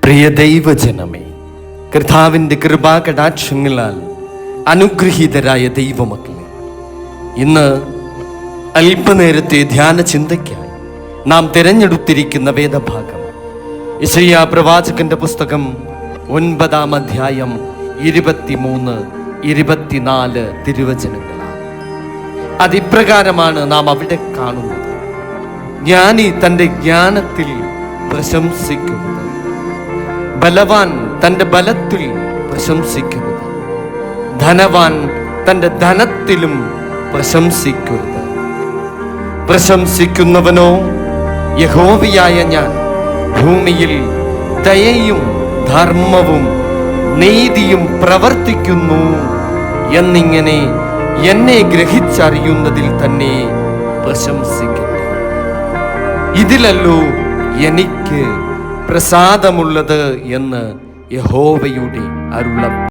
പ്രിയ ദൈവജനമേ, കർത്താവിൻ്റെ കൃപാകടാക്ഷങ്ങളാൽ അനുഗ്രഹീതരായ ദൈവമക്കളെ, ഇന്ന് അല്പനേരത്തെ ധ്യാന ചിന്തയ്ക്കായി നാം തിരഞ്ഞെടുത്തിരിക്കുന്ന വേദഭാഗം യെശയ്യാ പ്രവാചകന്റെ പുസ്തകം 9-ാം അധ്യായം 23-24 തിരുവചനങ്ങളാണ്. അതിപ്രകാരമാണ് നാം അവിടെ കാണുന്നത്: ജ്ഞാനി തൻ്റെ ജ്ഞാനത്തിൽ പ്രശംസിക്കരുത്, ബലവാൻ തൻ്റെ ബലത്തിൽ പ്രശംസിക്കരുത്, ധനവാൻ തൻ്റെ ധനത്തിലും പ്രശംസിക്കരുത്. പ്രശംസിക്കുന്നവനോ യഹോവയായ ഞാൻ ഭൂമിയിൽ ദയയും ധർമ്മവും നീതിയും പ്രവർത്തിക്കുന്നു എന്നിങ്ങനെ എന്നെ ഗ്രഹിച്ചറിയുന്നതിൽ തന്നെ പ്രശംസിക്കട്ടെ. ഇതിലല്ലോ എനിക്ക് പ്രസാദമുള്ളത് എന്ന് യഹോവയുടെ അരുളപ്പാട്.